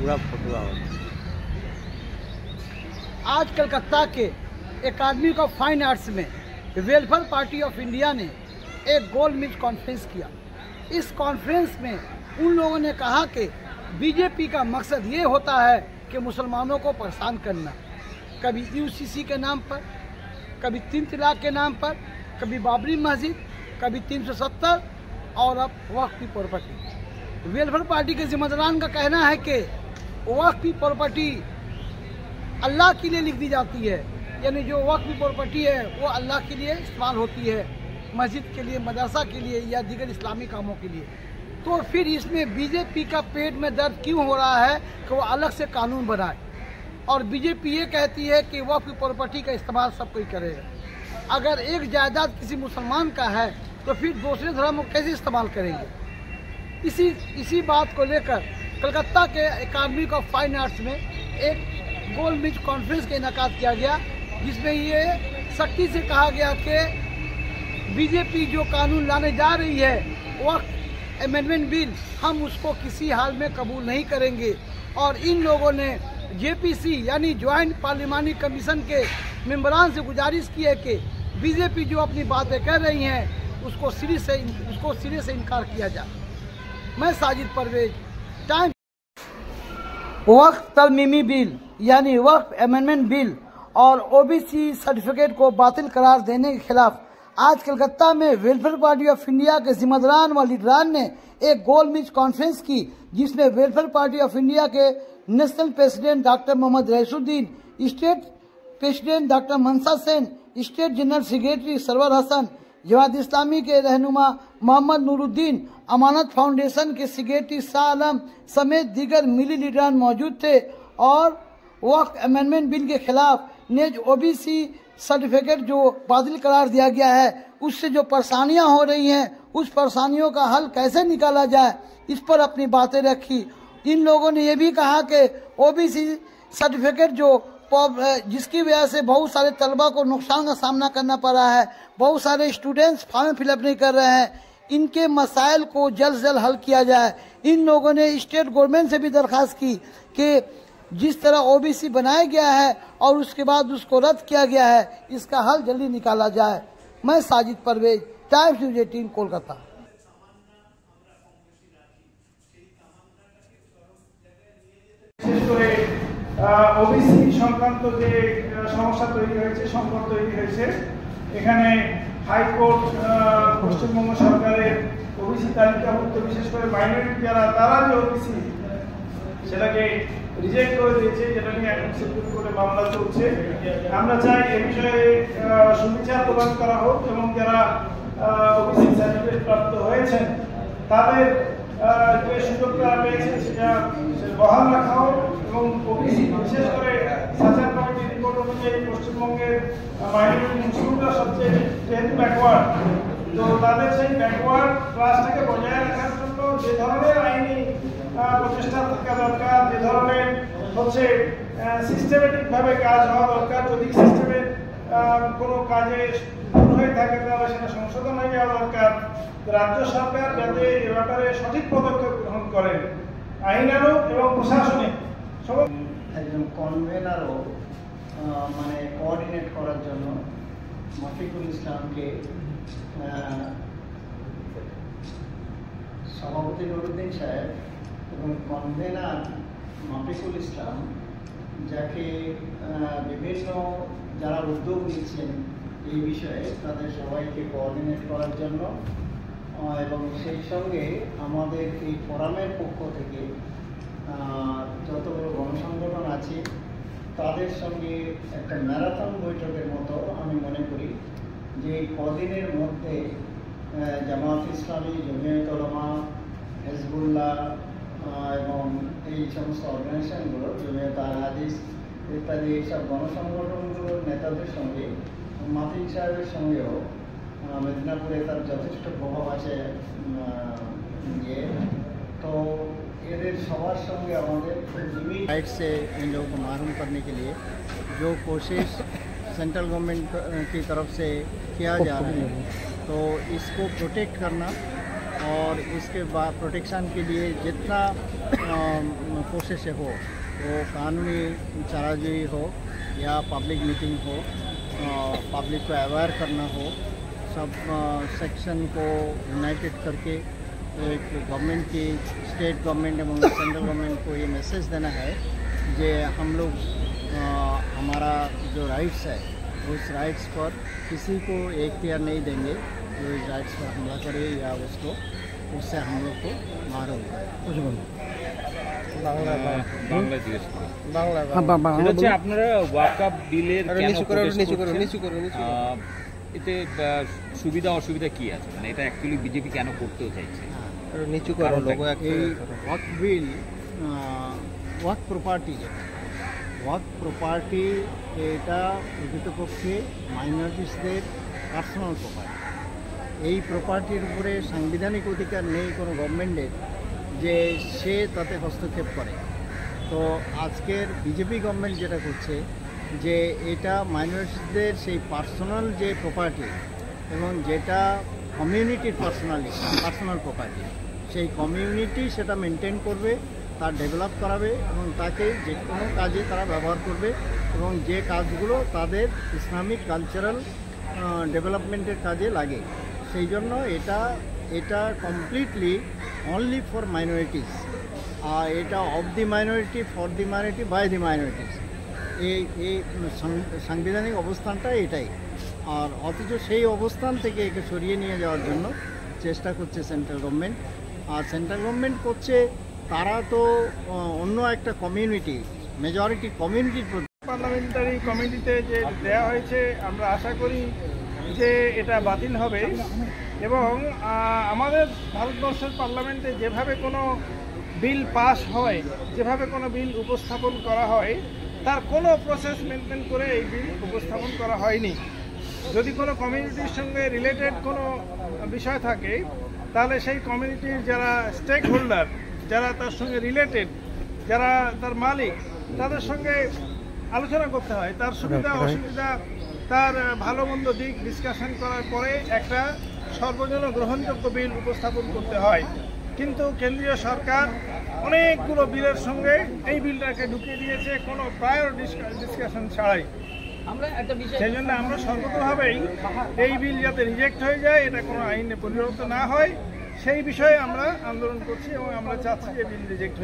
पूरा फटुआ हो। आज कलकत्ता के एकेडमी ऑफ फाइन आर्ट्स में वेलफेयर पार्टी ऑफ इंडिया ने एक गोल मीट कॉन्फ्रेंस किया। इस कॉन्फ्रेंस में उन लोगों ने कहा कि बीजेपी का मकसद ये होता है कि मुसलमानों को परेशान करना, कभी यूसीसी के नाम पर, कभी 3 तलाक के नाम पर, कभी बाबरी मस्जिद, कभी 370 और अब वक्फ की प्रॉपर्टी। वेलफेयर पार्टी के जिम्मेदारान का कहना है कि वक्फ की प्रॉपर्टी अल्लाह के लिए लिख दी जाती है, यानी जो वक्फ की प्रॉपर्टी है वो अल्लाह के लिए इस्तेमाल होती है, मस्जिद के लिए, मदरसा के लिए या दीगर इस्लामी कामों के लिए। तो फिर इसमें बीजेपी का पेट में दर्द क्यों हो रहा है कि वो अलग से कानून बनाए, और बीजेपी ये कहती है कि वक्फ की प्रॉपर्टी का इस्तेमाल सब कोई करेगा। अगर एक जायदाद किसी मुसलमान का है तो फिर दूसरे धर्म को कैसे इस्तेमाल करेंगे। इसी बात को लेकर कलकत्ता के एकेडमी ऑफ फाइन आर्ट्स में एक गोल मीट कॉन्फ्रेंस का इनेकाद किया गया, जिसमें ये सख्ती से कहा गया कि बीजेपी जो कानून लाने जा रही है वक्फ अमेंडमेंट बिल, हम उसको किसी हाल में कबूल नहीं करेंगे। और इन लोगों ने जेपीसी यानी ज्वाइंट पार्लिमानी कमीशन के मेंबरान से गुजारिश की है कि बीजेपी जो अपनी बातें कर रही हैं उसको सिरे से इनकार किया जाए। मैं साजिद परवेज, टाइम। वक्फ तरमीमी बिल यानी वक्फ अमेंडमेंट बिल और ओबीसी सर्टिफिकेट को बातिल करार देने के खिलाफ आज कलकत्ता में वेलफेयर पार्टी ऑफ इंडिया के जिम्मेदारान व लीडरान ने एक गोल मीट कॉन्फ्रेंस की, जिसमें वेलफेयर पार्टी ऑफ इंडिया के national president doctor Mohammad Raisuddin, state president doctor Mansa Sen, state general secretary Sarwar Hasan, Jamaat Islami के रहनुमा मोहम्मद नूरुद्दीन, अमानत फाउंडेशन के सेक्रेटरी शाह आलम समेत दीगर मिली लीडरान मौजूद थे। और वक्फ अमेंडमेंट बिल के खिलाफ नेज ओबीसी सर्टिफिकेट जो बातिल करार दिया गया है, उससे जो परेशानियां हो रही हैं, उस परेशानियों का हल कैसे निकाला जाए, इस पर अपनी बातें रखी। इन लोगों ने यह भी कहा कि ओबीसी सर्टिफिकेट जिसकी वजह से बहुत सारे तलबा को नुकसान का सामना करना पड़ रहा है, बहुत सारे स्टूडेंट्स फॉर्म फिलअप नहीं कर रहे हैं, इनके मसाइल को जल्द से जल्द हल किया जाए। इन लोगों ने स्टेट गवर्नमेंट से भी दरख्वास्त की कि जिस तरह ओबीसी बनाया गया है और उसके बाद उसको रद्द किया गया है, इसका हल जल्दी निकाला जाए। मैं Sajid Parvez, Times News 18 Kolkata. OBC সংক্রান্ত যে সমস্যা তৈরি হয়েছে, সংকট তৈরি হয়েছে, এখানে হাইকোর্ট পশ্চিমবঙ্গ সরকারের ওবিসি তালিকাভুক্ত বিশেষ করে মাইনরিটি যারা, তারা যে ওবিসি সেটাকে রিজেক্ট করে দিয়েছে, যেটা নিয়ে এখন সুপ্রিম কোর্টে মামলা চলছে। আমরা চাই এ বিষয়ে সুবিচার প্রদান করা হোক এবং যারা ওবিসি সার্টিফিকেট প্রাপ্ত হয়েছেন তাদের যে সুযোগটা পেয়েছে সেটা বহাল রাখা হোক এবং ওবিসি বিশেষ করে সার্চার কমিটির রিপোর্ট অনুযায়ী পশ্চিমবঙ্গের মাইনরিটি মুসলিমরা সবচেয়ে যেহেতু ব্যাকওয়ার্ড, তো তাদের সেই ব্যাকওয়ার্ড ক্লাসটাকে বজায় রাখার জন্য যে ধরনের আইনি প্রচেষ্টা থাকা দরকার, যে ধরনের সিস্টেমেটিক ভাবে কাজ হওয়া দরকার, যদি সিস্টেমের কোনো কাজে ভুল হয়ে থাকে তাহলে সেটা সংশোধন হয়ে যাওয়া দরকার। রাজ্য সরকার যাতে এ ব্যাপারে সঠিক পদক্ষেপ গ্রহণ করেন, আইনানুগ এবং প্রশাসনিক একজন কনভেনারও মানে কোঅর্ডিনেট করার জন্য মাফিকুল ইসলামকে সভাপতি নুরুদ্দিন সাহেব এবং কনভেনার মাফিকুল ইসলাম, যাকে বিভিন্ন যারা উদ্যোগ নিচ্ছেন এই বিষয়ে তাদের সবাইকে কোঅর্ডিনেট করার জন্য এবং সেই সঙ্গে আমাদের এই ফোরামের পক্ষ থেকে যতগুলো গণসংগঠন আছে তাদের সঙ্গে একটা ম্যারাথন বৈঠকের মতো আমি মনে করি যে এই কদিনের মধ্যে জামাত ইসলামী, জমিয়ত উলামা, হিজবুল্লাহ এবং এই সমস্ত অর্গানাইজেশনগুলো, জমিয়ত আল হাদিস ইত্যাদি এইসব গণসংগঠনগুলোর নেতাদের সঙ্গে, মাফিক সাহেবের সঙ্গেও মেদিনীপুরে তার যথেষ্ট প্রভাব আছে तो इधर सवार संगे हमारे राइट से इन लोगों को मालूम करने के लिए जो कोशिश सेंट्रल गवर्नमेंट की तरफ से किया जा रहा है, तो इसको प्रोटेक्ट करना और इसके बाद प्रोटेक्शन के लिए जितना कोशिश हो वो कानूनी चाराजोई हो या पब्लिक मीटिंग हो, पब्लिक को अवेयर करना हो, सब सेक्शन को यूनाइटेड करके एक गवर्नमेंट की, स्टेट गवर्नमेंट एवं सेंट्रल गवर्नमेंट को ये मैसेज देना है कि हम लोग हमारा जो राइट्स है उस राइट्स पर किसी को इख्तियार नहीं देंगे जो इस राइट्स पर हमला करे या उससे हम लोग को मारेंगे। कुछ আপনারা ওয়াকআপ বিলের এতে সুবিধা অসুবিধা কি আছে, মানে এটা অ্যাকচুয়ালি বিজেপি কেন করতেও চাইছে? ওয়াকফ বিল ওয়াকফ প্রপার্টি এটা প্রকৃতপক্ষে মাইনরিটিসদের পার্সোনাল প্রপার্টি। এই প্রপার্টির উপরে সাংবিধানিক অধিকার নেই কোনো গভর্নমেন্টের যে সে তাতে হস্তক্ষেপ করে। তো আজকের বিজেপি গভর্নমেন্ট যেটা করছে যে এটা মাইনরিটিসদের সেই পার্সোনাল যে প্রপার্টি এবং যেটা কমিউনিটির পার্সোনাল প্রপার্টি, সেই কমিউনিটি সেটা মেনটেন করবে, তার ডেভেলপ করাবে এবং তাকে যে কোনো কাজে তারা ব্যবহার করবে এবং যে কাজগুলো তাদের ইসলামিক কালচারাল ডেভেলপমেন্টের কাজে লাগে। সেই জন্য এটা কমপ্লিটলি অনলি ফর মাইনরিটিস, আর এটা of the minority, for the minority, by the minorities. এই সাংবিধানিক অবস্থানটা এটাই। আর অথচ সেই অবস্থান থেকে একে সরিয়ে নিয়ে যাওয়ার জন্য চেষ্টা করছে সেন্ট্রাল গভর্নমেন্ট। আর সেন্ট্রাল গভর্নমেন্ট করছে তারা তো অন্য একটা কমিউনিটি, মেজরিটি কমিউনিটির প্রতি। পার্লামেন্টারি কমিটিতে যে দেওয়া হয়েছে আমরা আশা করি যে এটা বাতিল হবে এবং আমাদের ভারতবর্ষের পার্লামেন্টে যেভাবে কোনো বিল পাস হয়, যেভাবে কোনো বিল উপস্থাপন করা হয় তার কোনো প্রসেস মেনটেন করে এই বিল উপস্থাপন করা হয়নি। যদি কোনো কমিউনিটির সঙ্গে রিলেটেড কোনো বিষয় থাকে তাহলে সেই কমিউনিটির যারা স্টেক হোল্ডার, যারা তার সঙ্গে রিলেটেড, যারা তার মালিক, তাদের সঙ্গে আলোচনা করতে হয়, তার সুবিধা অসুবিধা, তার ভালো মন্দ দিক ডিসকাশন করার পরে একটা সর্বজন গ্রহণযোগ্য বিল উপস্থাপন করতে হয়। কিন্তু কেন্দ্রীয় সরকার অনেকগুলো বিলের সঙ্গে এই বিলটাকে ঢুকিয়ে দিয়েছে কোনো প্রায়র ডিসকাশন ছাড়াই। সেই জন্য আমরা সর্বতভাবেই এই বিল যাতে রিজেক্ট হয়ে যায়, এটা কোনো আইনে পরিণত না হয় সেই বিষয়ে আমরা আন্দোলন করছি এবং আমরা চাচ্ছি এই বিল রিজেক্ট হয়ে